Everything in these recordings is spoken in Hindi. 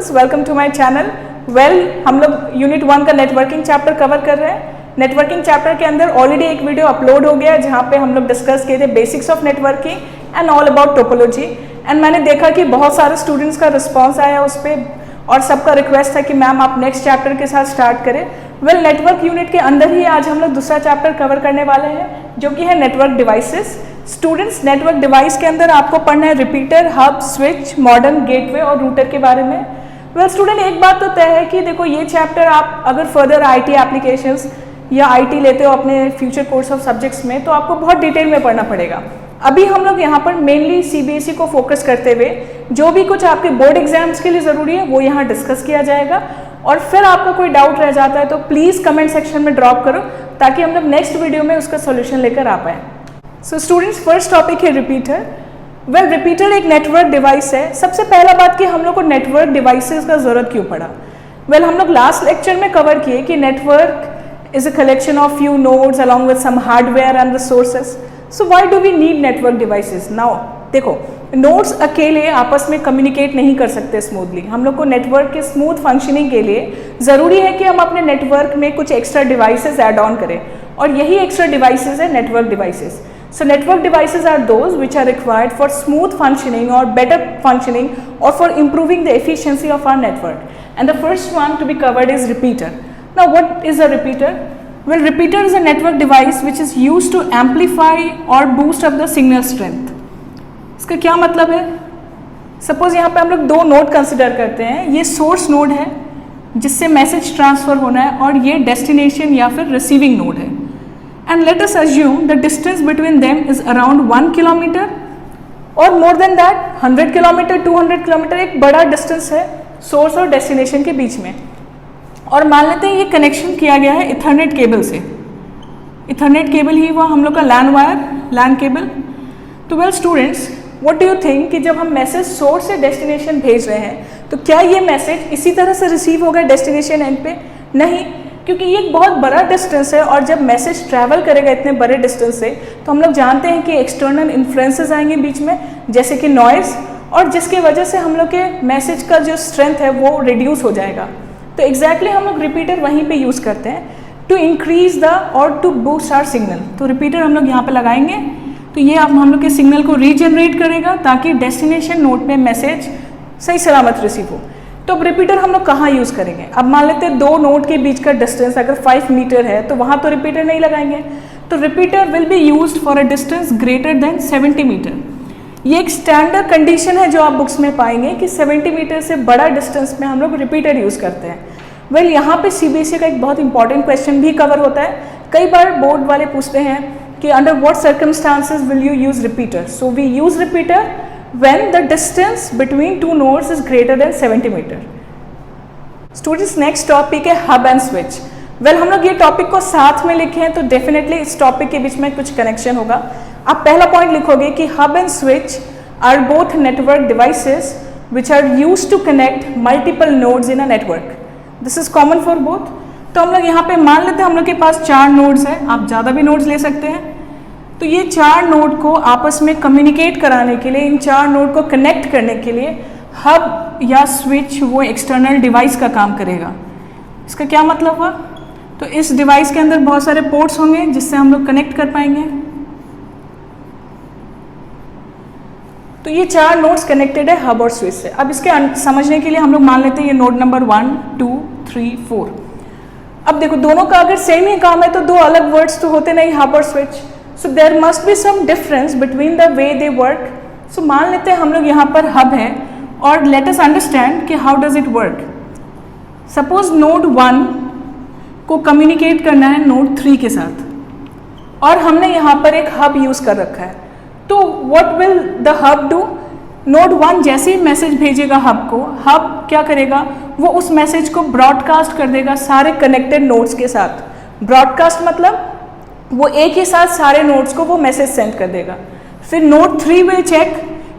Students, welcome to my channel. हम लोग यूनिट 1 का नेटवर्किंग चैप्टर कवर कर रहे हैं। नेटवर्किंग चैप्टर के अंदर ऑलरेडी एक वीडियो अपलोड हो गया है जहाँ पे हम लोग डिस्कस किए थे basics of networking and all about topology. And मैंने देखा कि बहुत सारे स्टूडेंट्स का रिस्पॉन्स आया उस पर और सबका रिक्वेस्ट था कि मैम आप नेक्स्ट चैप्टर के साथ स्टार्ट करें। नेटवर्क यूनिट के अंदर ही आज हम लोग दूसरा चैप्टर कवर करने वाले हैं जो कि है network devices. Students, network device के अंदर आपको पढ़ना है repeater, hub, switch, modem, gateway और रूटर के बारे में। स्टूडेंट, एक बात तो तय है कि देखो ये चैप्टर आप अगर फर्दर आईटी एप्लीकेशंस या आईटी लेते हो अपने फ्यूचर कोर्स ऑफ सब्जेक्ट्स में तो आपको बहुत डिटेल में पढ़ना पड़ेगा। अभी हम लोग यहाँ पर मेनली सीबीएसई को फोकस करते हुए जो भी कुछ आपके बोर्ड एग्जाम्स के लिए ज़रूरी है वो यहाँ डिस्कस किया जाएगा। और फिर आपको कोई डाउट रह जाता है तो प्लीज़ कमेंट सेक्शन में ड्रॉप करो ताकि हम लोग नेक्स्ट वीडियो में उसका सोल्यूशन लेकर आ पाएँ। सो स्टूडेंट्स, फर्स्ट टॉपिक है रिपीटर। रिपीटर एक नेटवर्क डिवाइस है। सबसे पहला बात कि हम लोग को नेटवर्क डिवाइसेस का ज़रूरत क्यों पड़ा। हम लोग लास्ट लेक्चर में कवर किए कि network is a collection of few nodes along with some hardware and resources. So why do we need network devices. Now देखो, नोड्स अकेले आपस में कम्युनिकेट नहीं कर सकते स्मूथली। हम लोग को नेटवर्क के स्मूथ फंक्शनिंग के लिए ज़रूरी है कि हम अपने नेटवर्क में कुछ एक्स्ट्रा डिवाइसेस ऐड ऑन करें और यही एक्स्ट्रा डिवाइसेस है network devices. So network devices are those which are required for smooth functioning or better functioning or for improving the efficiency of our network. And the first one to be covered is repeater. Now what is a repeater? Repeater is a network device which is used to amplify or boost up the signal strength. इसका क्या मतलब है? Suppose यहाँ पे हम लोग दो नोड कंसिडर करते हैं। ये सोर्स नोड है जिससे मैसेज ट्रांसफर होना है और ये डेस्टिनेशन या फिर रिसीविंग नोड है। And let us assume the distance between them is around 1 kilometer or more than that 100 kilometer 200 kilometer। एक बड़ा डिस्टेंस है सोर्स और डेस्टिनेशन के बीच में। और मान लेते हैं ये कनेक्शन किया गया है इथरनेट केबल से। इथरनेट केबल ही वो हम लोग का लैन वायर, लैन केबल। तो students, what do you think कि जब हम मैसेज सोर्स से डेस्टिनेशन भेज रहे हैं तो क्या ये मैसेज इसी तरह से रिसीव होगा डेस्टिनेशन एंड पे? नहीं, क्योंकि ये एक बहुत बड़ा डिस्टेंस है और जब मैसेज ट्रैवल करेगा इतने बड़े डिस्टेंस से तो हम लोग जानते हैं कि एक्सटर्नल इन्फ्लुएंसेस आएंगे बीच में, जैसे कि नॉइज़, और जिसकी वजह से हम लोग के मैसेज का जो स्ट्रेंथ है वो रिड्यूस हो जाएगा। तो एग्जैक्टली हम लोग रिपीटर वहीं पे यूज़ करते हैं टू इंक्रीज द और टू बूस्ट आवर सिग्नल। तो रिपीटर हम लोग यहाँ पे लगाएंगे तो ये अब हम लोग के सिग्नल को रीजनरेट करेगा ताकि डेस्टिनेशन नोड पे मैसेज सही सलामत रिसीव हो। तो अब रिपीटर हम लोग कहाँ यूज़ करेंगे? अब मान लेते हैं दो नोड के बीच का डिस्टेंस अगर 5 मीटर है तो वहाँ तो रिपीटर नहीं लगाएंगे। तो repeater will be used for a distance greater than 70 metre. ये एक स्टैंडर्ड कंडीशन है जो आप बुक्स में पाएंगे कि 70 मीटर से बड़ा डिस्टेंस में हम लोग रिपीटर यूज़ करते हैं। यहाँ पे सीबीएसई का एक बहुत इंपॉर्टेंट क्वेश्चन भी कवर होता है। कई बार बोर्ड वाले पूछते हैं कि under what circumstances will you use repeater. So we use repeater when the distance between two nodes is greater than 70 meter. Students, next topic है hub and switch. हम लोग ये टॉपिक को साथ में लिखे हैं तो डेफिनेटली इस टॉपिक के बीच में कुछ कनेक्शन होगा। आप पहला पॉइंट लिखोगे कि hub and switch are both network devices which are used to connect multiple nodes in a network. This is common for both. तो हम लोग यहाँ पे मान लेते हैं हम लोग के पास 4 नोड्स हैं, आप ज़्यादा भी नोड्स ले सकते हैं। तो ये 4 नोड को आपस में कम्युनिकेट कराने के लिए, इन 4 नोड को कनेक्ट करने के लिए हब या स्विच वो एक्सटर्नल डिवाइस का काम करेगा। इसका क्या मतलब हुआ? तो इस डिवाइस के अंदर बहुत सारे पोर्ट्स होंगे जिससे हम लोग कनेक्ट कर पाएंगे। तो ये 4 नोड्स कनेक्टेड है हब और स्विच से। अब इसके समझने के लिए हम लोग मान लेते हैं ये नोड नंबर 1 2 3 4। अब देखो दोनों का अगर सेम ही काम है तो दो अलग वर्ड्स तो होते नहीं, हब और switch. So there must be some difference between the way they work. So मान लेते हैं हम लोग यहाँ पर हब है और let us understand कि how does it work. Suppose node 1 को communicate करना है node 3 के साथ और हमने यहाँ पर एक हब यूज़ कर रखा है। तो what will the hub do? node 1 जैसे ही मैसेज भेजेगा हब को, हब क्या करेगा? वो उस मैसेज को ब्रॉडकास्ट कर देगा सारे कनेक्टेड नोड्स के साथ। ब्रॉडकास्ट मतलब वो एक ही साथ सारे नोड्स को वो मैसेज सेंड कर देगा। फिर नोड 3 विल चेक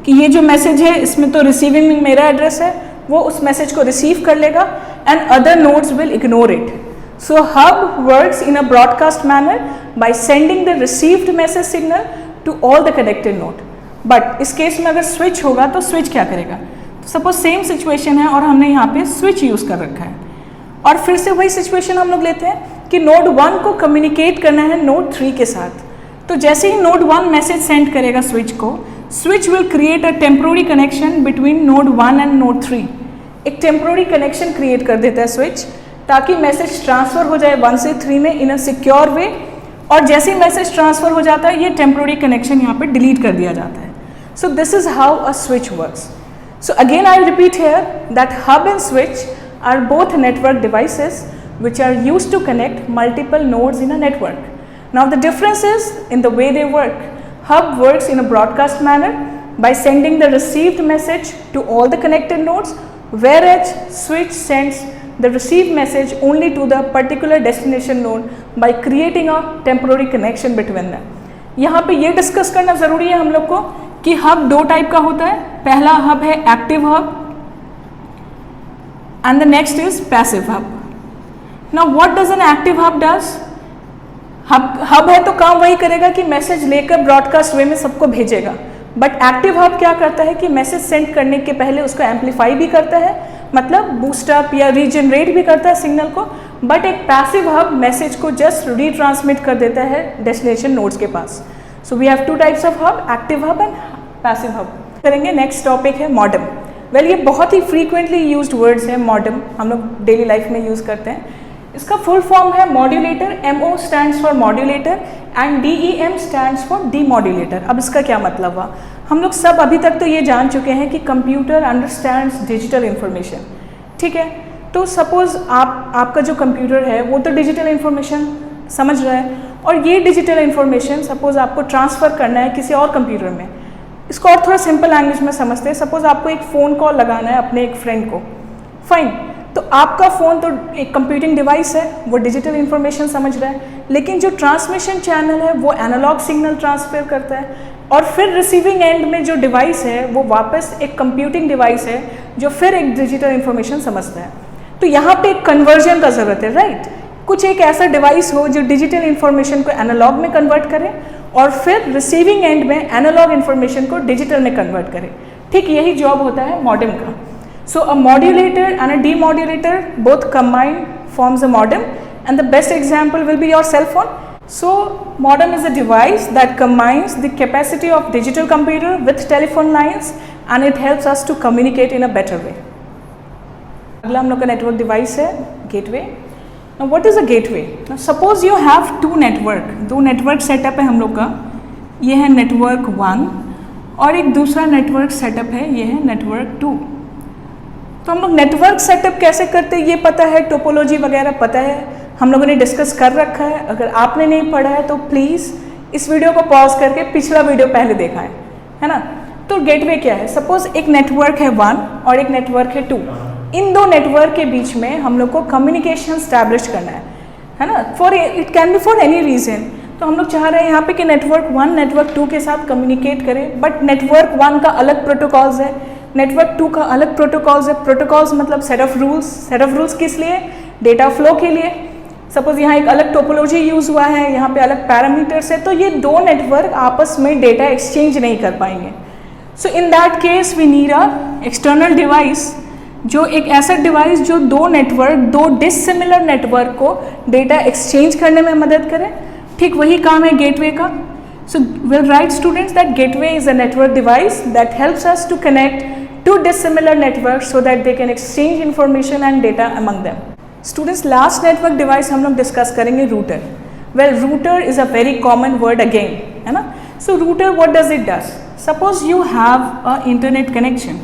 कि ये जो मैसेज है इसमें तो रिसीविंग में मेरा एड्रेस है, वो उस मैसेज को रिसीव कर लेगा and other nodes will ignore it. So hub works in a broadcast manner by sending the received message signal to all the connected node. But इस केस में अगर स्विच होगा तो स्विच क्या करेगा? सपोज सेम सिचुएशन है और हमने यहाँ पे स्विच यूज़ कर रखा है, और फिर से वही सिचुएशन हम लोग लेते हैं कि नोड 1 को कम्युनिकेट करना है नोड 3 के साथ। तो जैसे ही नोड 1 मैसेज सेंड करेगा स्विच को, switch will create a temporary connection between node 1 and node 3। एक टेम्प्रोरी कनेक्शन क्रिएट कर देता है स्विच, ताकि मैसेज ट्रांसफर हो जाए 1 से 3 में इन अ सिक्योर वे, और जैसे ही मैसेज ट्रांसफर हो जाता है ये टेम्प्रोरी कनेक्शन यहाँ पे डिलीट कर दिया जाता है। So this is how a switch works. So again I repeat here that hub and switch are both network devices which are used to connect multiple nodes in a network. Now the difference is in the way they work. Hub works in a broadcast manner by sending the received message to all the connected nodes, whereas switch sends the received message only to the particular destination node by creating a temporary connection between them. यहाँ पे ये डिस्कस करना ज़रूरी है हम लोग को कि हब दो टाइप का होता है। पहला हब है active hub and the next is passive hub. Now what does an active hub does? Hub है तो काम वही करेगा कि मैसेज लेकर ब्रॉडकास्ट वे में सबको भेजेगा, बट एक्टिव हब क्या करता है कि मैसेज सेंड करने के पहले उसको एम्पलीफाई भी करता है, मतलब बूस्टअप या रीजनरेट भी करता है सिग्नल को, बट एक पैसिव हब मैसेज को जस्ट रीट्रांसमिट कर देता है डेस्टिनेशन नोड्स के पास। So we have two types of hub, active hub and passive hub. करेंगे नेक्स्ट टॉपिक है मॉडेम। वेल ये बहुत ही फ्रीक्वेंटली यूज्ड वर्ड्स है मॉडेम, हम लोग डेली लाइफ में यूज़ करते हैं। इसका फुल फॉर्म है modulator, MO stands for modulator and DEM stands for demodulator. अब इसका क्या मतलब हुआ? हम लोग सब अभी तक तो ये जान चुके हैं कि कंप्यूटर अंडरस्टैंड्स डिजिटल इन्फॉर्मेशन, ठीक है। तो सपोज़ आपका जो कंप्यूटर है वो तो डिजिटल इन्फॉर्मेशन समझ रहा है, और ये डिजिटल इन्फॉर्मेशन सपोज़ आपको ट्रांसफ़र करना है किसी और कंप्यूटर में। इसको और थोड़ा सिंपल लैंग्वेज में समझते हैं। सपोज आपको एक फ़ोन कॉल लगाना है अपने एक फ्रेंड को, फाइन, तो आपका फ़ोन तो एक कंप्यूटिंग डिवाइस है, वो डिजिटल इन्फॉर्मेशन समझ रहा है, लेकिन जो ट्रांसमिशन चैनल है वो एनालॉग सिग्नल ट्रांसफर करता है, और फिर रिसीविंग एंड में जो डिवाइस है वो वापस एक कंप्यूटिंग डिवाइस है जो फिर एक डिजिटल इन्फॉर्मेशन समझता है। तो यहाँ पे एक कन्वर्जन का ज़रूरत है, राइट। कुछ एक ऐसा डिवाइस हो जो डिजिटल इन्फॉर्मेशन को एनालॉग में कन्वर्ट करे और फिर रिसीविंग एंड में एनालॉग इन्फॉर्मेशन को डिजिटल में कन्वर्ट करे। ठीक यही जॉब होता है मॉडेम का। So a modulator and a demodulator both combined forms a modem, and the best example will be your cell phone. So modem is a device that combines the capacity of digital computer with telephone lines and it helps us to communicate in a better way. अगला हम लोग का नेटवर्क डिवाइस है gateway. Now what is a gateway? Now suppose you have two network, दो नेटवर्क सेटअप है हम लोग का, ये है नेटवर्क 1 और एक दूसरा नेटवर्क सेटअप है, ये है नेटवर्क 2। तो हम लोग नेटवर्क सेटअप कैसे करते हैं ये पता है, टोपोलॉजी वगैरह पता है, हम लोगों ने डिस्कस कर रखा है। अगर आपने नहीं पढ़ा है तो प्लीज़ इस वीडियो को पॉज करके पिछला वीडियो पहले देखा है ना। तो गेटवे क्या है? सपोज एक नेटवर्क है 1 और एक नेटवर्क है 2। इन दो नेटवर्क के बीच में हम लोग को कम्युनिकेशन स्टैब्लिश करना है ना। For it can be for any reason. तो हम लोग चाह रहे हैं यहाँ पे कि नेटवर्क 1 नेटवर्क 2 के साथ कम्युनिकेट करें, बट नेटवर्क 1 का अलग प्रोटोकॉल्स है, नेटवर्क 2 का अलग प्रोटोकॉल्स है। प्रोटोकॉल्स मतलब set of rules. Set of rules किस लिए? डेटा फ्लो के लिए। सपोज यहाँ एक अलग टोपोलॉजी यूज़ हुआ है, यहाँ पे अलग पैरामीटर्स है, तो ये दो नेटवर्क आपस में डेटा एक्सचेंज नहीं कर पाएंगे। So in that case we need a external device, जो एक ऐसा डिवाइस जो दो नेटवर्क, दो डिसिमिलर नेटवर्क को डेटा एक्सचेंज करने में मदद करे। ठीक वही काम है गेटवे का। So will write students that gateway is a network device that helps us to connect to dissimilar network so that they can exchange information and data among them. Students last network device हम लोग डिस्कस करेंगे router. Well router is a very common word again, है ना। So router what does it does? Suppose you have a internet connection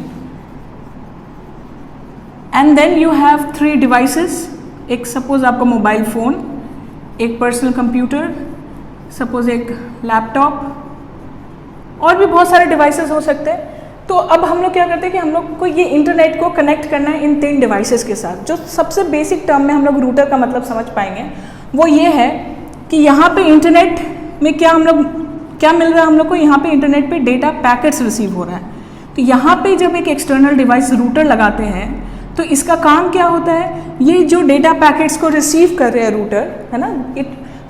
and then you have 3 devices. एक सपोज आपका मोबाइल फ़ोन, एक पर्सनल कंप्यूटर, सपोज एक लैपटॉप, और भी बहुत सारे डिवाइसेस हो सकते हैं। तो अब हम लोग क्या करते हैं कि हम लोग को ये इंटरनेट को कनेक्ट करना है इन 3 डिवाइसेस के साथ। जो सबसे बेसिक टर्म में हम लोग रूटर का मतलब समझ पाएंगे वो ये है कि यहाँ पे इंटरनेट में क्या मिल रहा है हम लोग को? यहाँ पे इंटरनेट पे डेटा पैकेट्स रिसीव हो रहा है। तो यहाँ पे जब एक एक्सटर्नल डिवाइस रूटर लगाते हैं तो इसका काम क्या होता है? ये जो डेटा पैकेट्स को रिसीव कर रहे हैं रूटर, है ना, इट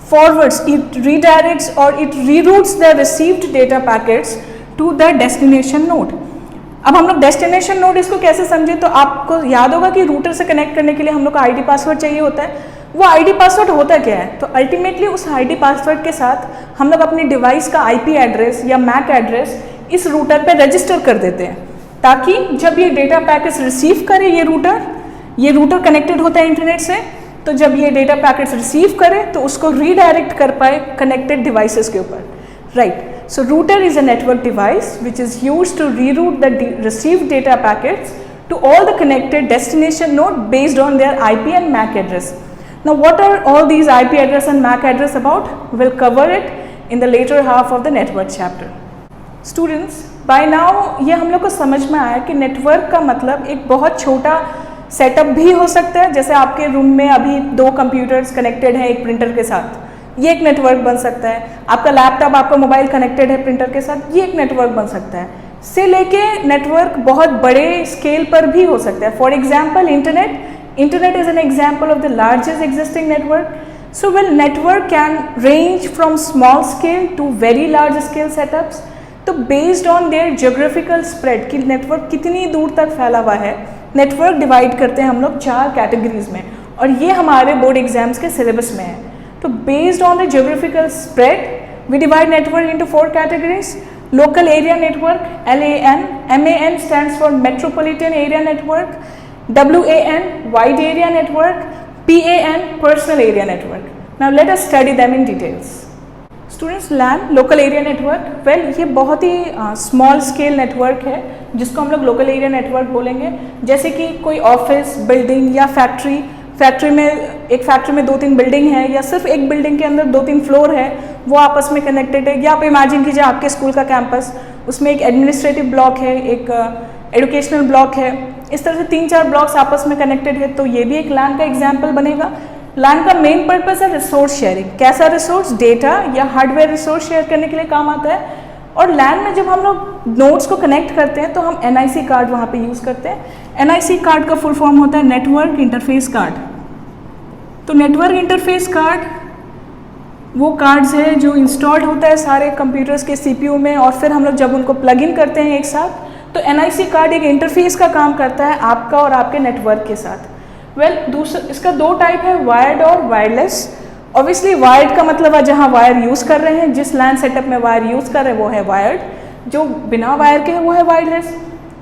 फॉरवर्ड्स, इट रीडायरेक्ट्स और it reroutes the received data packets to the destination node. अब हम लोग डेस्टिनेशन नोड इसको कैसे समझे, तो आपको याद होगा कि रूटर से कनेक्ट करने के लिए हम लोग को आईडी पासवर्ड चाहिए होता है। वो आईडी पासवर्ड होता क्या है, तो अल्टीमेटली उस आईडी पासवर्ड के साथ हम लोग अपनी डिवाइस का आईपी एड्रेस या मैक एड्रेस इस रूटर पे रजिस्टर कर देते हैं, ताकि जब ये डेटा पैकेट्स रिसीव करे ये रूटर कनेक्टेड होता है इंटरनेट से, तो जब ये डेटा पैकेट्स रिसीव करे तो उसको रीडायरेक्ट कर पाए कनेक्टेड डिवाइसेस के ऊपर, right. So router is a network device which is used to reroute the received data packets to all the connected destination node based on their IP and MAC address. Now what are all these IP address and MAC address about? We'll cover it in the later half of the network chapter. Students, by now ये हम लोग को समझ में आया कि नेटवर्क का मतलब एक बहुत छोटा सेटअप भी हो सकता है, जैसे आपके रूम में अभी 2 कंप्यूटर्स कनेक्टेड हैं एक प्रिंटर के साथ, ये एक नेटवर्क बन सकता है। आपका लैपटॉप, आपका मोबाइल कनेक्टेड है प्रिंटर के साथ, ये एक नेटवर्क बन सकता है। से लेके नेटवर्क बहुत बड़े स्केल पर भी हो सकता है। For example internet is an example of the largest existing network. So well network can range from small scale to very large scale setups. तो based on their geographical spread कि नेटवर्क कितनी दूर तक फैला हुआ है, नेटवर्क डिवाइड करते हैं हम लोग 4 कैटेगरीज में, और ये हमारे बोर्ड एग्जाम्स के सिलेबस में है। तो based on the geographical spread we divide network into 4 categories. Local area network LAN, MAN stands for metropolitan area network, WAN wide area network, PAN personal area network. Now let us study them in details. Students, LAN local area network, well ये बहुत ही स्मॉल स्केल नेटवर्क है जिसको हम लोग लोकल एरिया नेटवर्क बोलेंगे। जैसे कि कोई ऑफिस, बिल्डिंग या फैक्ट्री में 2-3 बिल्डिंग है, या सिर्फ एक बिल्डिंग के अंदर 2-3 फ्लोर है, वो आपस में कनेक्टेड है। या आप इमेजिन कीजिए आपके स्कूल का कैंपस, उसमें एक एडमिनिस्ट्रेटिव ब्लॉक है, एक एजुकेशनल ब्लॉक है, इस तरह से 3-4 ब्लॉक्स आपस में कनेक्टेड है, तो ये भी एक LAN का एग्जाम्पल बनेगा। LAN का मेन पर्पस है रिसोर्स शेयरिंग। कैसा रिसोर्स? डेटा या हार्डवेयर रिसोर्स शेयर करने के लिए काम आता है। और LAN में जब हम लोग नोड्स को कनेक्ट करते हैं तो हम NIC कार्ड वहाँ पे यूज़ करते हैं। NIC कार्ड का फुल फॉर्म होता है नेटवर्क इंटरफेस कार्ड। तो नेटवर्क इंटरफेस कार्ड वो कार्ड्स है जो इंस्टॉल्ड होता है सारे कंप्यूटर्स के CPU में, और फिर हम लोग जब उनको प्लग इन करते हैं एक साथ, तो NIC कार्ड एक इंटरफेस का काम करता है आपका और आपके नेटवर्क के साथ। दूसरा इसका 2 टाइप है, वायर्ड और वायरलेस। ऑब्वियसली वायर्ड का मतलब है जहाँ वायर यूज़ कर रहे हैं, जिस LAN सेटअप में वायर यूज़ कर रहे हैं वो है वायर्ड, जो बिना वायर के है वो है वायरलेस।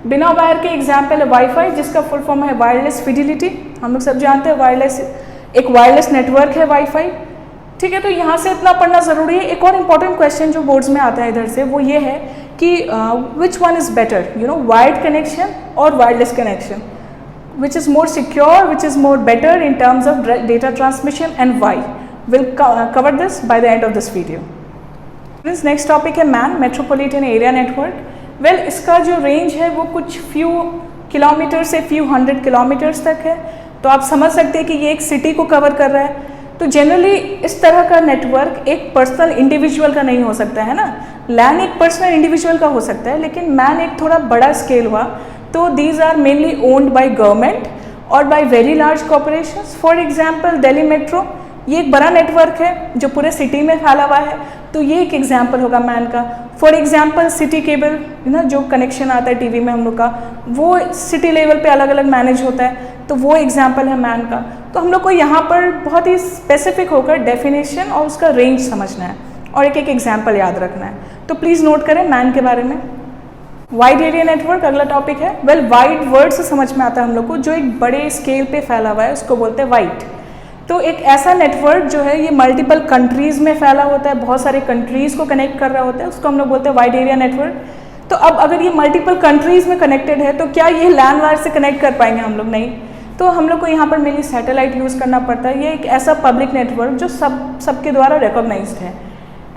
बिना वायर के एग्जाम्पल है वाईफाई, जिसका फुल फॉर्म है वायरलेस फिडिलिटी। हम लोग सब जानते हैं एक वायरलेस नेटवर्क है वाईफाई, ठीक है। तो यहाँ से इतना पढ़ना ज़रूरी है। एक और इम्पॉर्टेंट क्वेश्चन जो बोर्ड्स में आता है इधर से, वो ये है कि which one is better, wired connection और wireless connection, which is more secure, which is more better in terms of data transmission, and why? We'll cover this by the end of this video. This next topic है MAN, Metropolitan Area Network. Well, इसका जो रेंज है वो कुछ few किलोमीटर से few 100 किलोमीटर्स तक है, तो आप समझ सकते हैं कि ये एक सिटी को कवर कर रहा है। तो जनरली इस तरह का नेटवर्क एक पर्सनल इंडिविजुअल का नहीं हो सकता है ना। LAN एक पर्सनल इंडिविजुअल का हो सकता है, लेकिन MAN एक थोड़ा बड़ा स्केल हुआ, तो these are mainly owned by government और by very large corporations. For example Delhi metro, ये एक बड़ा नेटवर्क है जो पूरे सिटी में फैला हुआ है, तो ये एक एग्जांपल होगा मैन का। फॉर एग्जांपल सिटी केबल ना, जो कनेक्शन आता है टीवी में हम लोग का, वो सिटी लेवल पे अलग अलग मैनेज होता है, तो वो एग्जांपल है मैन का। तो हम लोग को यहाँ पर बहुत ही स्पेसिफिक होकर डेफिनेशन और उसका रेंज समझना है और एक एक एग्जाम्पल याद रखना है। तो प्लीज़ नोट करें मैन के बारे में। वाइड एरिया नेटवर्क अगला टॉपिक है। वेल वाइड वर्ड से समझ में आता है हम लोग को, जो एक बड़े स्केल पे फैला हुआ है उसको बोलते हैं वाइड। तो एक ऐसा नेटवर्क जो है ये मल्टीपल कंट्रीज़ में फैला होता है, बहुत सारे कंट्रीज़ को कनेक्ट कर रहा होता है, उसको हम लोग बोलते हैं वाइड एरिया नेटवर्क। तो अब अगर ये मल्टीपल कंट्रीज़ में कनेक्टेड है तो क्या ये लैंड वायर से कनेक्ट कर पाएंगे हम लोग? नहीं। तो हम लोग को यहाँ पर मेनली सैटेलाइट यूज़ करना पड़ता है। ये एक ऐसा पब्लिक नेटवर्क जो सबके द्वारा रिकॉग्नाइज्ड है।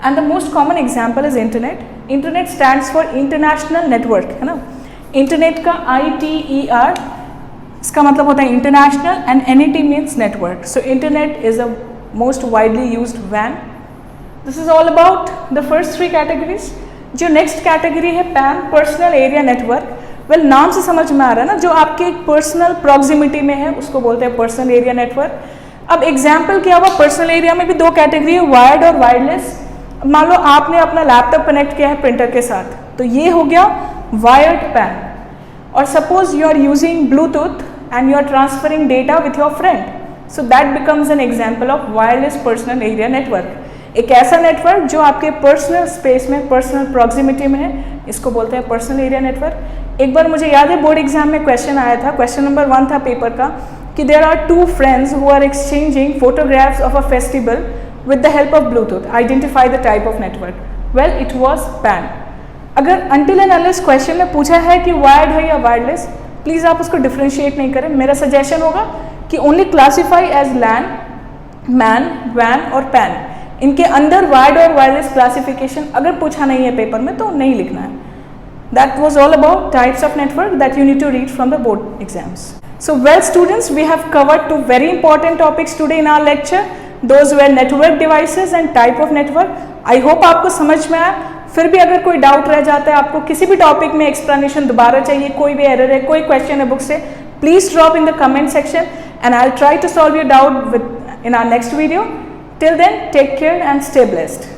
And the most common example is internet. Internet stands for international network, है ना। इंटरनेट का ITER इसका मतलब होता है international, and NET means network. So internet is a most widely used WAN। This is all about the first 3 categories. जो नेक्स्ट कैटेगरी है PAN, personal area network. Well नाम से समझ में आ रहा है ना, जो आपके पर्सनल प्रॉक्सिमिटी में है उसको बोलते हैं पर्सनल एरिया नेटवर्क। अब एग्जाम्पल क्या हुआ, पर्सनल एरिया में भी 2 कैटेगरी है, वायर्ड और वायरलेस। मान लो आपने अपना लैपटॉप कनेक्ट किया है प्रिंटर के साथ, तो ये हो गया wired PAN। or suppose you are using Bluetooth and you are transferring data with your friend, so that becomes an example of wireless personal area network. एक ऐसा नेटवर्क जो आपके पर्सनल स्पेस में, पर्सनल प्रॉक्सिमिटी में है, इसको बोलते हैं पर्सनल एरिया नेटवर्क। एक बार मुझे याद है बोर्ड एग्जाम में क्वेश्चन आया था, क्वेश्चन नंबर 1 था पेपर का, कि there are 2 friends who are exchanging photographs of a festival with the help of Bluetooth. Identify the type of network. Well, it was PAN. अगर until and unless question में पूछा है कि wired है या wireless, प्लीज़ आप उसको differentiate नहीं करें। मेरा suggestion होगा कि only classify as LAN, MAN, WAN और PAN। इनके अंदर wired और wireless classification अगर पूछा नहीं है पेपर में तो नहीं लिखना है। That was all about types of network that you need to read from the board exams. So well students, we have covered 2 very important topics today in our lecture. Those were network devices and type of network. I hope आपको समझ में आया। फिर भी अगर कोई डाउट रह जाता है, आपको किसी भी टॉपिक में एक्सप्लेनेशन दोबारा चाहिए, कोई भी एरर है, कोई क्वेश्चन है बुक से, please drop in the comment section and I will try to solve your doubt in our next video. Till then, take care and stay blessed.